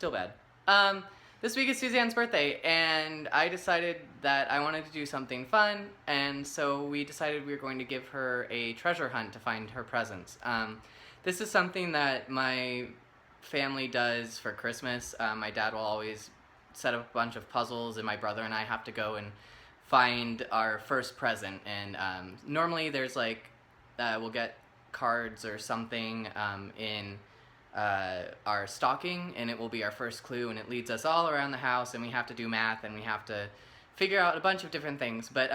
Still bad. This week is Suzanne's birthday, and I decided that I wanted to do something fun, and so we decided we were going to give her a treasure hunt to find her presents. This is something that my family does for Christmas. My dad will always set up a bunch of puzzles, and my brother and I have to go and find our first present. And normally there's like, we'll get cards or something in our stocking, and it will be our first clue, and it leads us all around the house, and we have to do math, and we have to figure out a bunch of different things. But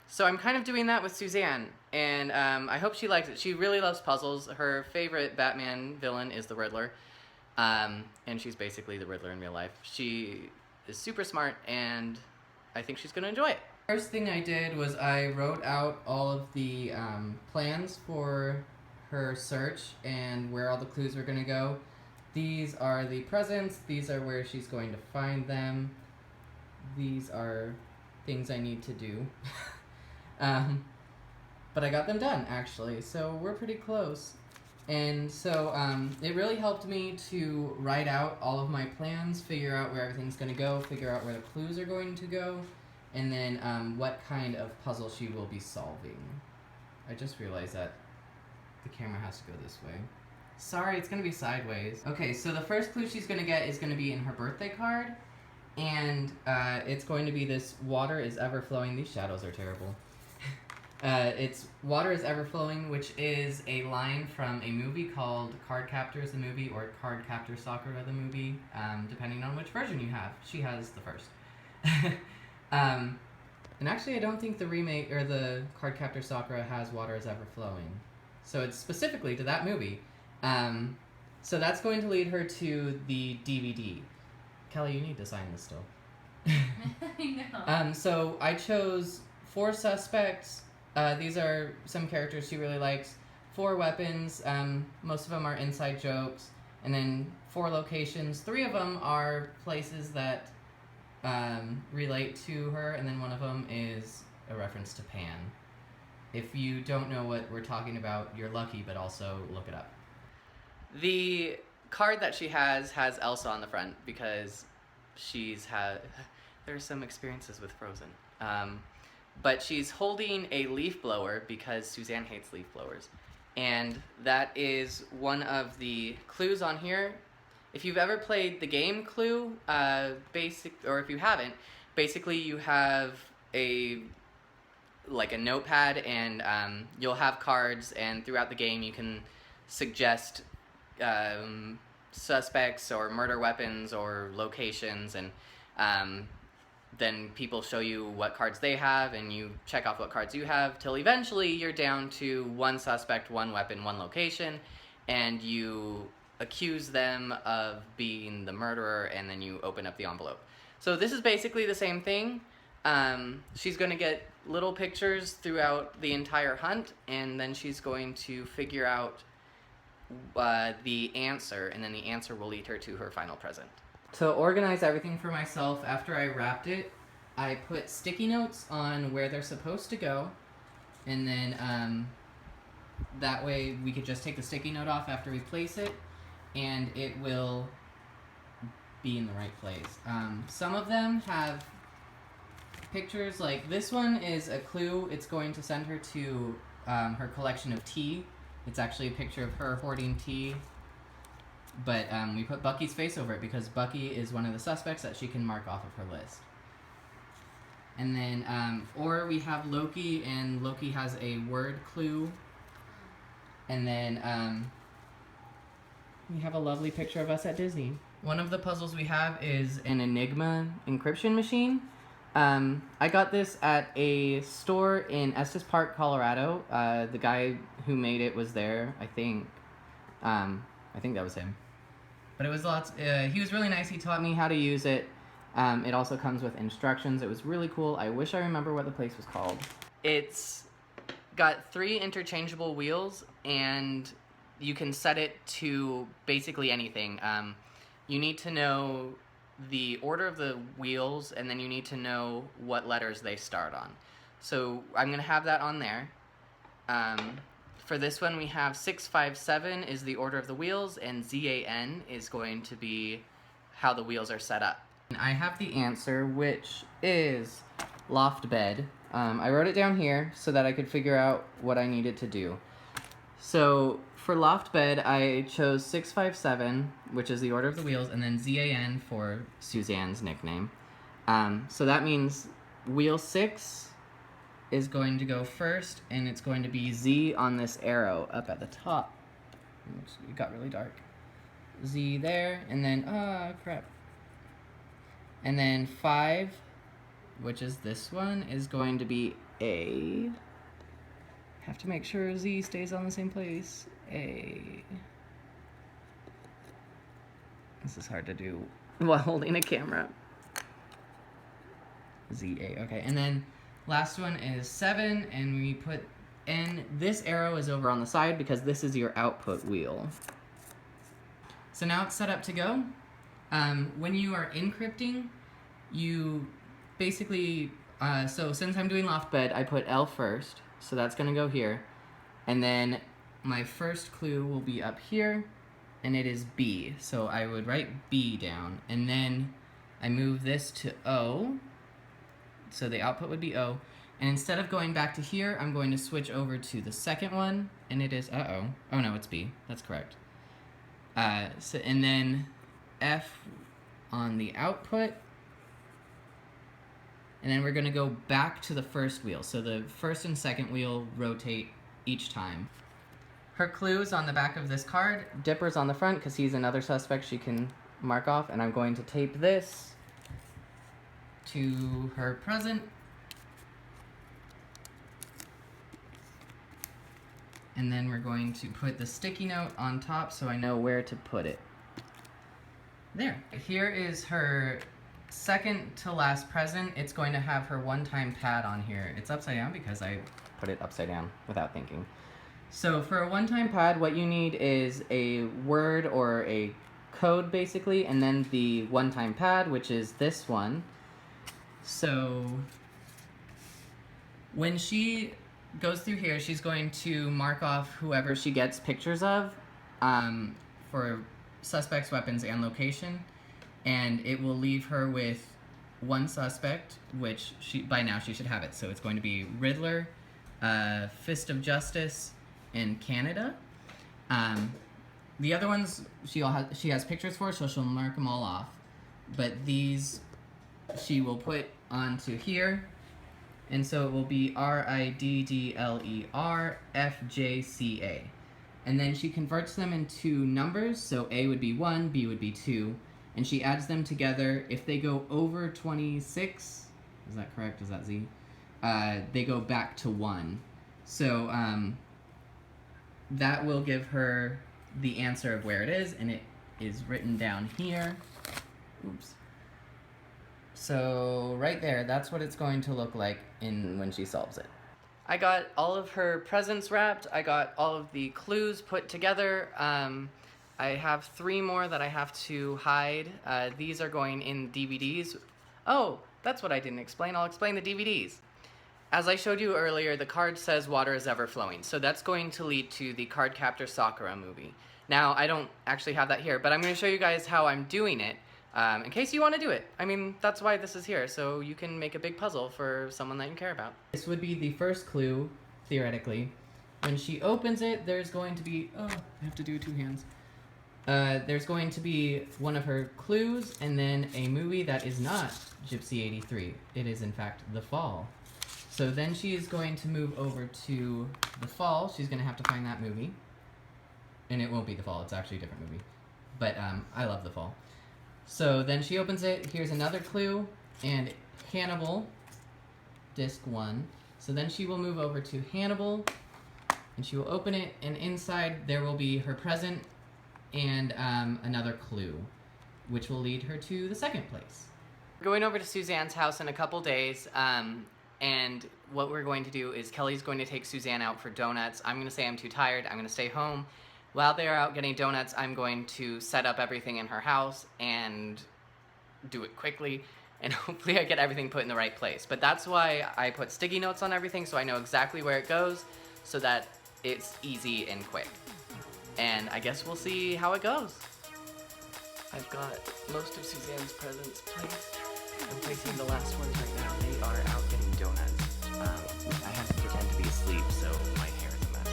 so I'm kind of doing that with Suzanne, and I hope she likes it. She really loves puzzles. Her favorite Batman villain is the Riddler, and she's basically the Riddler in real life. She is super smart, and I think she's gonna enjoy it. First thing I did was I wrote out all of the plans for her search and where all the clues were going to go. These are the presents, these are where she's going to find them, these are things I need to do. But I got them done, actually, so we're pretty close. And so it really helped me to write out all of my plans, figure out where everything's going to go, figure out where the clues are going to go, and then what kind of puzzle she will be solving. I just realized that the camera has to go this way. Sorry, it's gonna be sideways. Okay, so the first clue she's gonna get is gonna be in her birthday card, and it's going to be this "water is ever flowing." These shadows are terrible. It's "water is ever flowing," which is a line from a movie called Card Captors the movie, or Card Captor Sakura the movie, depending on which version you have. She has the first. And actually, I don't think the remake or the Card Captor Sakura has "water is ever flowing." So it's specifically to that movie. So that's going to lead her to the DVD. Kelly, you need to sign this still. I know. So I chose 4 suspects. These are some characters she really likes. 4 weapons. Most of them are inside jokes. And then 4 locations. 3 of them are places that relate to her. And then one of them is a reference to Pan. If you don't know what we're talking about, you're lucky, but also look it up. The card that she has Elsa on the front because there's some experiences with Frozen. But she's holding a leaf blower because Suzanne hates leaf blowers. And that is one of the clues on here. If you've ever played the game Clue, or if you haven't, basically you have a notepad, and you'll have cards, and throughout the game you can suggest suspects or murder weapons or locations, and then people show you what cards they have, and you check off what cards you have, till eventually you're down to 1 suspect, 1 weapon, 1 location, and you accuse them of being the murderer, and then you open up the envelope. So this is basically the same thing. She's going to get little pictures throughout the entire hunt, and then she's going to figure out the answer, and then the answer will lead her to her final present. To organize everything for myself, after I wrapped it, I put sticky notes on where they're supposed to go, and then that way we could just take the sticky note off after we place it, and it will be in the right place. Some of them have pictures, like this one is a clue. It's going to send her to her collection of tea. It's actually a picture of her hoarding tea, but we put Bucky's face over it because Bucky is one of the suspects that she can mark off of her list. And then, or we have Loki, and Loki has a word clue. And then we have a lovely picture of us at Disney. One of the puzzles we have is an Enigma Encryption Machine. I got this at a store in Estes Park, Colorado. The guy who made it was there, I think. I think that was him. But it was he was really nice. He taught me how to use it. It also comes with instructions. It was really cool. I wish I remember what the place was called. It's got 3 interchangeable wheels, and you can set it to basically anything. You need to know the order of the wheels, and then you need to know what letters they start on. So I'm going to have that on there. For this one, we have 657 is the order of the wheels, and ZAN is going to be how the wheels are set up. I have the answer, which is loft bed. I wrote it down here so that I could figure out what I needed to do. So for loft bed, I chose 657, which is the order of the wheels, and then ZAN for Suzanne's nickname. So that means wheel 6 is going to go first, and it's going to be Z on this arrow up at the top. Oops, it got really dark. Z there, and then, crap. And then 5, which is this one, is going to be A. Have to make sure Z stays on the same place. A. This is hard to do while holding a camera. ZA, okay. And then last one is 7, and we put N. This arrow is over on the side because this is your output wheel. So now it's set up to go. When you are encrypting, you basically, so since I'm doing loft bed, I put L first, so that's gonna go here. And then my first clue will be up here, and it is B. So I would write B down, and then I move this to O, so the output would be O. And instead of going back to here, I'm going to switch over to the second one, and it is, oh no, it's B, that's correct. And then F on the output, and then we're going to go back to the first wheel. So the first and second wheel rotate each time. Her clue is on the back of this card. Dipper's on the front because he's another suspect she can mark off, and I'm going to tape this to her present. And then we're going to put the sticky note on top so I know where to put it. There. Here is her second to last present. It's going to have her one-time pad on here. It's upside down because I put it upside down without thinking. So for a one-time pad, what you need is a word or a code, basically, and then the one-time pad, which is this one. So when she goes through here, she's going to mark off whoever she gets pictures of for suspects, weapons, and location, and it will leave her with one suspect, which by now she should have it. So it's going to be Riddler, Fist of Justice, and Canada. The other ones she has pictures for, so she'll mark them all off. But these she will put onto here. And so it will be RIDDLERFJCA. And then she converts them into numbers, so A would be 1, B would be 2, and she adds them together. If they go over 26, is that correct? Is that Z? They go back to 1. So that will give her the answer of where it is, and it is written down here. Oops. So right there, that's what it's going to look like when she solves it. I got all of her presents wrapped. I got all of the clues put together. I have 3 more that I have to hide. These are going in DVDs. Oh, that's what I didn't explain. I'll explain the DVDs. As I showed you earlier, the card says water is ever flowing. So that's going to lead to the Cardcaptor Sakura movie. Now, I don't actually have that here, but I'm going to show you guys how I'm doing it. In case you want to do it. I mean, that's why this is here, so you can make a big puzzle for someone that you care about. This would be the first clue, theoretically. When she opens it, there's going to be... Oh, I have to do 2 hands. There's going to be one of her clues, and then a movie that is not Gypsy 83. It is, in fact, The Fall. So then she is going to move over to The Fall. She's going to have to find that movie. And it won't be The Fall. It's actually a different movie. But I love The Fall. So then she opens it, here's another clue, and Hannibal, disc 1. So then she will move over to Hannibal, and she will open it, and inside there will be her present and another clue, which will lead her to the second place. We're going over to Suzanne's house in a couple days, and what we're going to do is Kelly's going to take Susanne out for donuts. I'm going to say I'm too tired, I'm going to stay home. While they're out getting donuts, I'm going to set up everything in her house and do it quickly, and hopefully I get everything put in the right place. But that's why I put sticky notes on everything, so I know exactly where it goes, so that it's easy and quick. And I guess we'll see how it goes. I've got most of Suzanne's presents placed. I'm placing the last ones right now. They are out getting donuts. I have to pretend to be asleep, so my hair is a mess.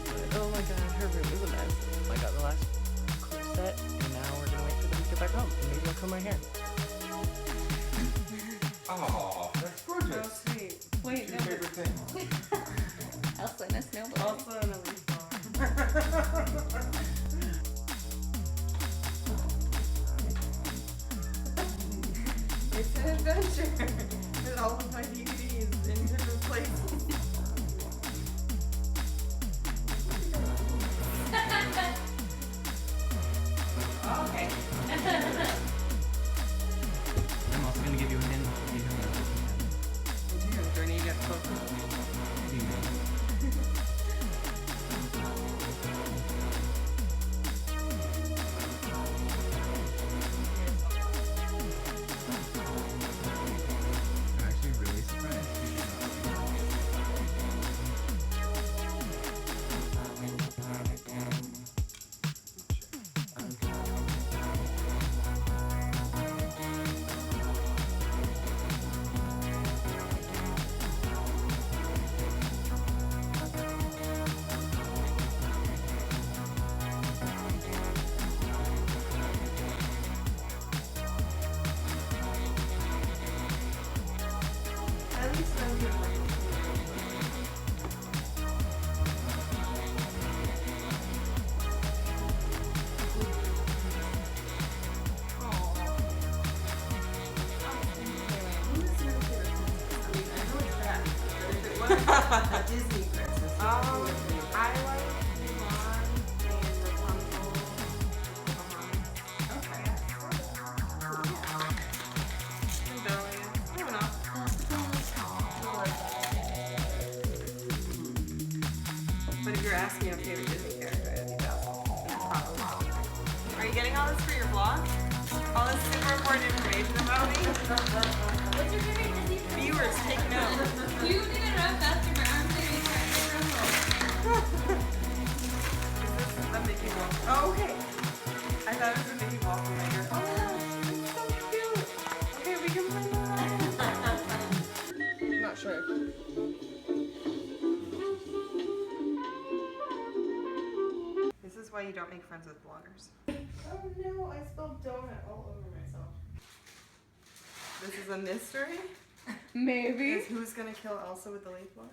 But, oh my god, her room is a mess. I got the last clip set, and now we're gonna wait for them to get back home. And maybe I'll comb my hair. Oh, that's gorgeous. Oh, sweet. Wait, What's your favorite thing? Elsa and a snowball. Also in a leaf blower. It's an adventure. With all of my DVDs in different places. Okay. I'm also gonna give you a hint. Journey gets closer. I'm actually really surprised. At least I'm good. A Disney princess. I like Mulan and Rapunzel. Okay. Rebellion. I don't know. But if you're asking me a favorite Disney character, I think that's probably. Are you getting all this for your vlog? All this super important information about me? What's your favorite Disney princess? Viewers, take note. You need to run faster, but I'm doing Is this a Mickey Mouse? Oh, okay. I thought it was a Mickey Mouse later. Oh, it's so cute. Okay, we can play that. I'm not sure. This is why you don't make friends with bloggers. Oh no, I spelled donut all over myself. This is a mystery? Maybe. Is who's gonna kill Elsa with the leaf blower?